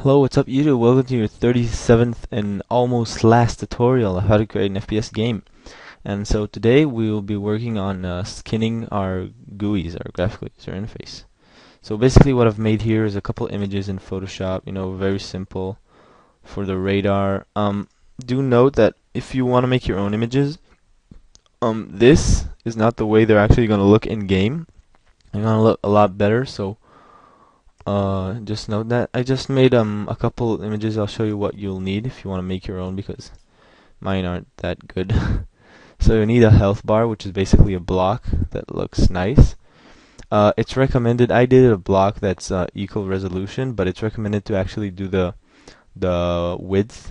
Hello, what's up YouTube? Welcome to your 37th and almost last tutorial of how to create an FPS game. And so today we will be working on skinning our GUIs, our graphical user interface. So basically what I've made here is a couple images in Photoshop, very simple for the radar. Do note that if you want to make your own images, this is not the way they're actually going to look in game. They're going to look a lot better, so just note that. I just made a couple images. I'll show you what you'll need if you want to make your own because mine aren't that good. So you need a health bar, which is basically a block that looks nice. It's recommended. I did a block that's equal resolution, but it's recommended to actually do the width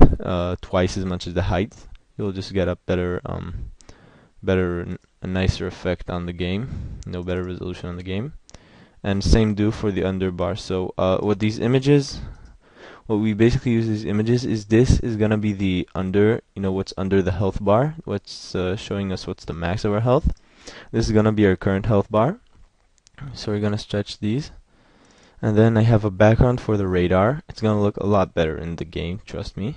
twice as much as the height. You'll just get a a nicer effect on the game. No better resolution on the game. And same do for the underbar. So what we basically use these images is this is gonna be the what's under the health bar, what's showing us what's the max of our health. This is gonna be our current health bar. So we're gonna stretch these, and then I have a background for the radar. It's gonna look a lot better in the game, trust me.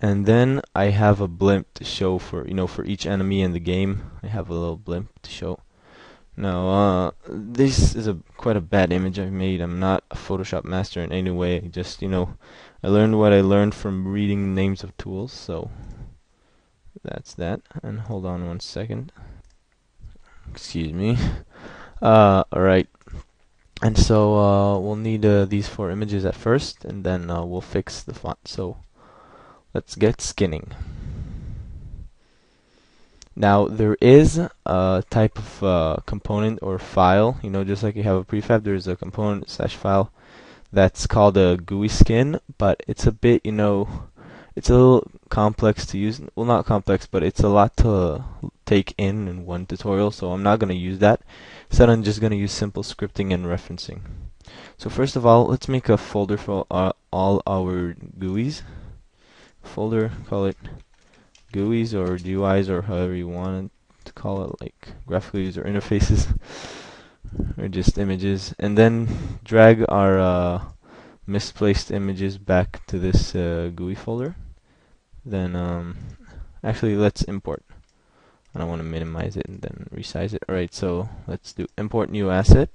And then I have a blimp to show for for each enemy in the game. I have a little blimp to show. Now, this is quite a bad image I've made. I'm not a Photoshop master in any way. Just, I learned what I learned from reading names of tools, so that's that. And hold on one second. Excuse me. Alright. And so, we'll need these 4 images at first, and then we'll fix the font. So, let's get skinning. Now there is a type of component or file, just like you have a prefab, there's a component / file that's called a GUI skin, but it's a bit, it's a little complex to use. Well, not complex, but it's a lot to take in one tutorial, so I'm not going to use that. Instead, I'm just going to use simple scripting and referencing. So first of all, let's make a folder for all our GUIs. Folder, call it GUIs or GUIs or however you want to call it, like graphical user interfaces or just images, and then drag our misplaced images back to this GUI folder. Then actually let's import. I don't want to minimize it and then resize it. Alright, so let's do import new asset,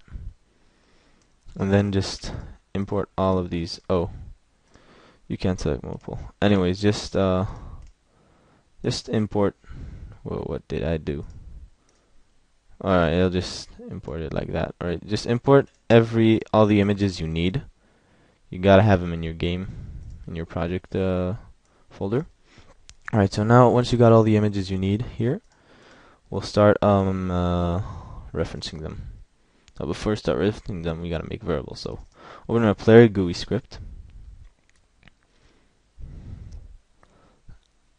and then just import all of these. Oh, you can't select multiple. Anyways, just import. Whoa, what did I do? Alright, I'll just import it like that. Alright, just import all the images you need. You gotta have them in your game, in your project folder. Alright, so now once you got all the images you need here, we'll start referencing them. Now before we start referencing them, we gotta make variables. So we're gonna play a GUI script.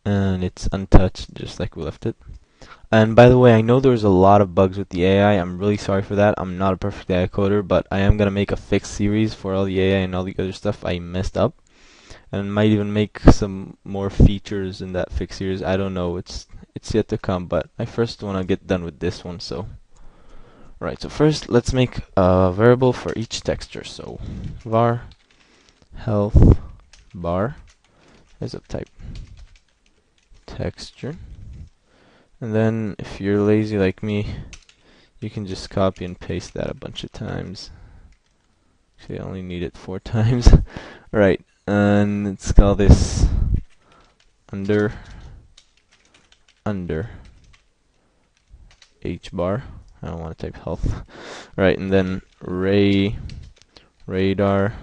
And it's untouched, just like we left it. And by the way, I know there's a lot of bugs with the AI. I'm really sorry for that. I'm not a perfect AI coder, but I am gonna make a fix series for all the AI and all the other stuff I messed up, and might even make some more features in that fix series. I don't know. It's yet to come, but I first want to get done with this one. So, right. So first, let's make a variable for each texture. So, var health bar is of type texture, and then if you're lazy like me, you can just copy and paste that a bunch of times. Actually, I only need it 4 times. Right, and let's call this under h bar. I don't want to type health. Right, and then radar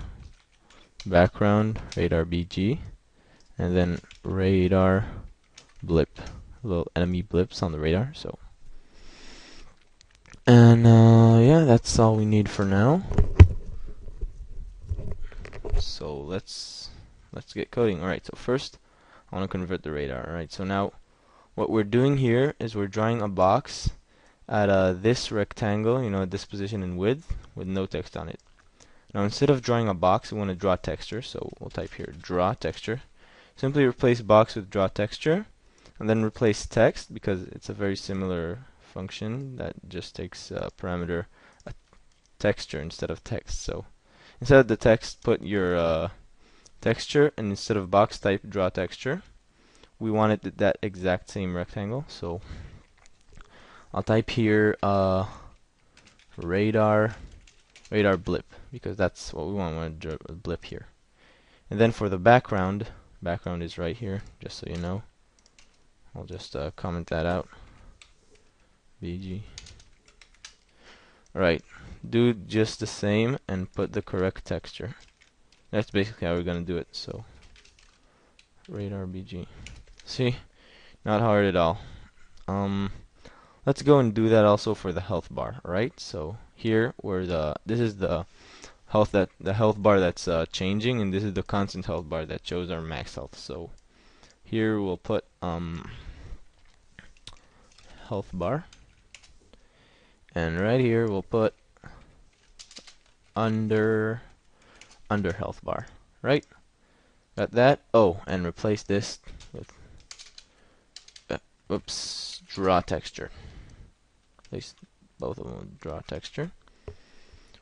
background, radar bg, and then radar blip, little enemy blips on the radar. So, and yeah, that's all we need for now. So let's get coding. Alright, so first I want to convert the radar. Alright, so now what we're doing here is we're drawing a box at this rectangle, at this position in width with no text on it. Now instead of drawing a box, we want to draw texture, so we'll type here draw texture. Simply replace box with draw texture, and then replace text because it's a very similar function that just takes a parameter, a texture instead of text. So instead of the text, put your texture, and instead of box type draw texture, we want it that exact same rectangle. So I'll type here radar blip, because that's what we want. We want to draw a blip here. And then for the background is right here, just so you know. I'll just comment that out. BG. Alright, do just the same and put the correct texture. That's basically how we're gonna do it. So radar BG. See, not hard at all. Let's go and do that also for the health bar. Alright, so here where this is the health bar that's changing, and this is the constant health bar that shows our max health. So here we'll put health bar, and right here we'll put under health bar. Right, got that. Oh, and replace this with draw texture. Place both of them with draw texture.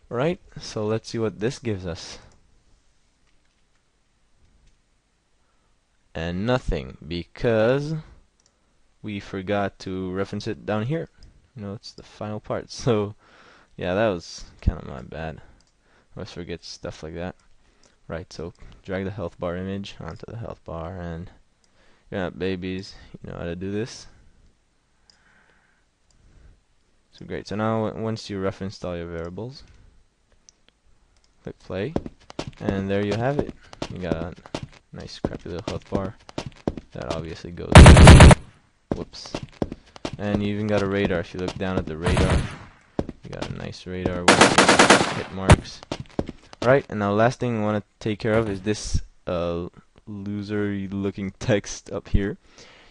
Alright, so let's see what this gives us. And nothing, because we forgot to reference it down here. You know, it's the final part. So yeah, that was kind of my bad. I always forget stuff like that. Right, so drag the health bar image onto the health bar, and you're not babies, you know how to do this. So great. So now once you referenced all your variables, click play, and there you have it. You got a nice crappy little health bar that obviously goes. Whoops. And you even got a radar. If you look down at the radar, you got a nice radar with hit marks. Alright, and now last thing we want to take care of is this loser-looking text up here.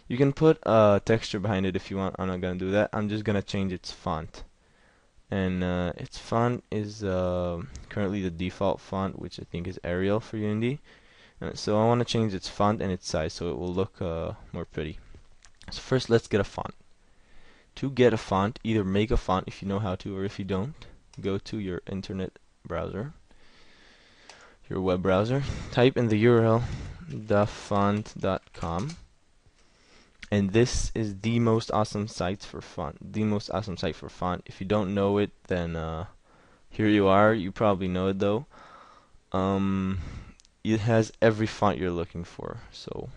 You can put a texture behind it if you want. I'm not gonna do that. I'm just gonna change its font. And its font is currently the default font, which I think is Arial for Unity. So I want to change its font and its size so it will look more pretty. So first, let's get a font. To get a font, either make a font if you know how to, or if you don't, go to your internet browser, your web browser, type in the URL thefont.com. And this is the most awesome site for font. The most awesome site for font. If you don't know it, then here you are. You probably know it though. It has every font you're looking for. So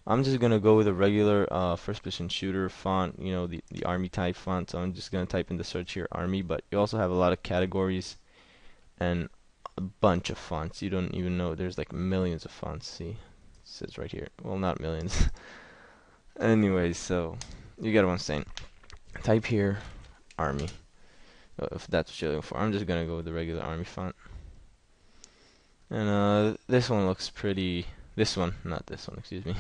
I'm just gonna go with a regular first-person shooter font. You know, the army type font. So I'm just gonna type in the search here, army. But you also have a lot of categories and a bunch of fonts. You don't even know. There's like millions of fonts. See, it says right here. Well, not millions. Anyways, so you get what I'm saying. Type here army, if that's what you're looking for. I'm just gonna go with the regular army font. And this one looks pretty. This one, not this one, excuse me.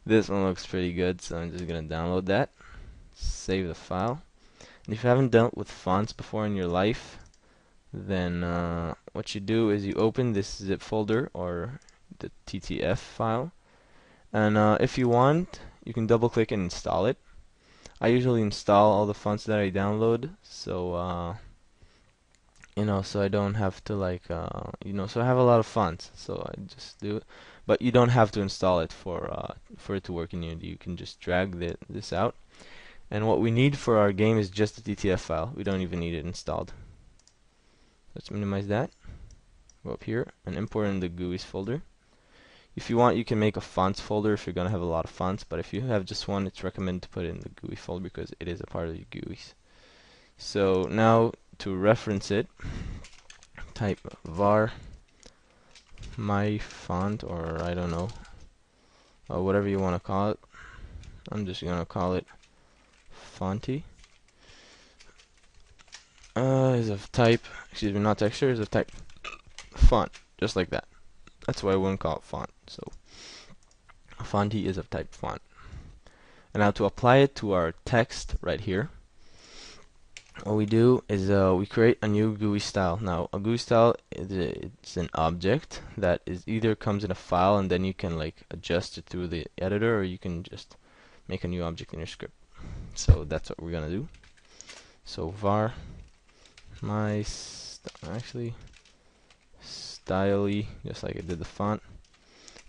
This one looks pretty good, so I'm just gonna download that, save the file. And if you haven't dealt with fonts before in your life, then what you do is you open this zip folder or the TTF file, and if you want, you can double click and install it. I usually install all the fonts that I download, so you know, so I don't have to like you know, so I have a lot of fonts, so I just do it. But you don't have to install it for it to work in Unity. You can just drag this out, and what we need for our game is just the TTF file. We don't even need it installed. Let's minimize that. Go up here and import in the GUIs folder. If you want, you can make a fonts folder if you're going to have a lot of fonts, but if you have just one, it's recommended to put it in the GUI folder because it is a part of the GUIs. So now to reference it, type var my font, or I don't know, whatever you want to call it. I'm just going to call it Fonty. Is of type, excuse me, not texture, is of type font, just like that. That's why I wouldn't call it font. So Fonty is of type font. And now to apply it to our text right here, what we do is we create a new GUI style. Now a GUI style it's an object that is either comes in a file and then you can like adjust it through the editor, or you can just make a new object in your script. So that's what we're gonna do. So var actually styly, just like I did the font.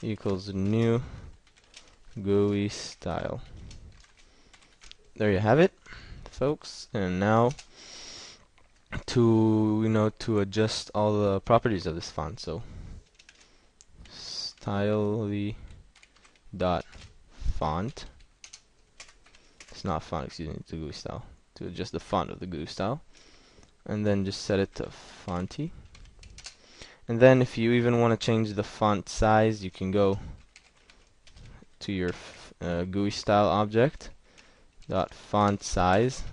equals new GUI style. There you have it, folks. And now to adjust all the properties of this font. So style dot font. It's not font, excuse me, it's a GUI style. To adjust the font of the GUI style, and then just set it to Fonty. And then if you even want to change the font size, you can go to your GUI style object dot font size,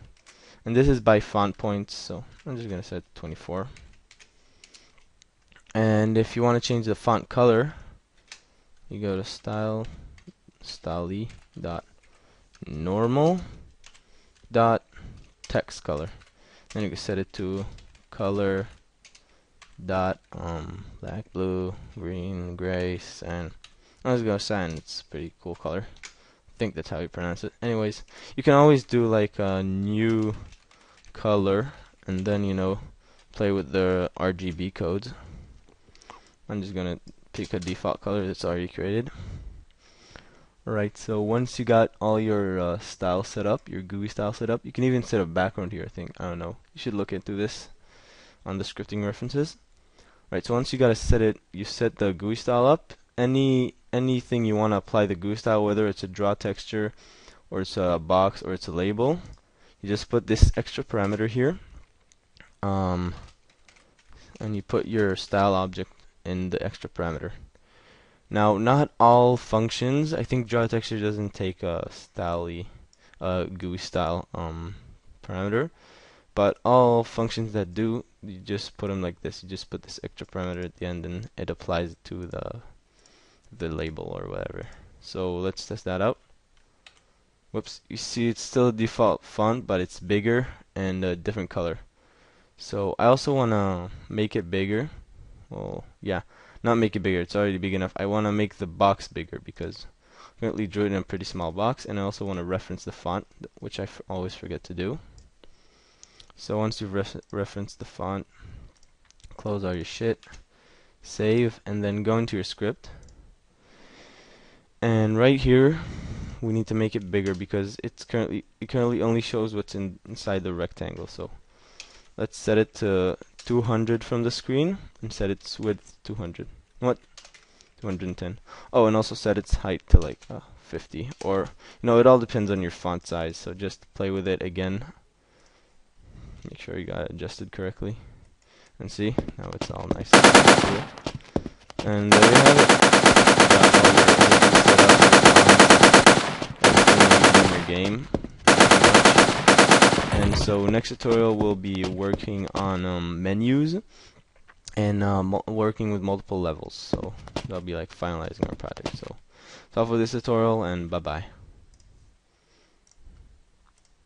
and this is by font points, so I'm just gonna set 24. And if you want to change the font color, you go to style dot normal dot text color, and you can set it to color dot black, blue, green, gray, and I was gonna sand. It's a pretty cool color. I think that's how you pronounce it. Anyways, you can always do like a new color and then play with the RGB codes. I'm just gonna pick a default color that's already created. Alright, so once you got all your style set up, your GUI style set up, you can even set a background here, I think. I don't know. You should look into this on the scripting references. Right, so once you gotta set it, you set the GUI style up. Anything you want to apply the GUI style, whether it's a draw texture, or it's a box, or it's a label, you just put this extra parameter here, and you put your style object in the extra parameter. Now, not all functions. I think draw texture doesn't take a GUI style parameter, but all functions that do, you just put them like this. You just put this extra parameter at the end, and it applies it to the label or whatever. So let's test that out. Whoops! You see, it's still a default font, but it's bigger and a different color. So I also wanna make it bigger. Well, yeah. Not make it bigger, it's already big enough. I want to make the box bigger because I currently drew it in a pretty small box, and I also want to reference the font, which I always forget to do. So once you've referenced the font, close all your shit, save, and then go into your script. And right here, we need to make it bigger because it currently only shows what's inside the rectangle. So let's set it to 200 from the screen and set its width 200. What? 210. Oh, and also set its height to like 50. Or, it all depends on your font size. So just play with it again. Make sure you got it adjusted correctly. And see, now it's all nice and cool. And there you have it. You got all your images set up, everything in your game. And so next tutorial we'll be working on menus and working with multiple levels. So that'll be like finalizing our project. So that's all for this tutorial, and bye bye.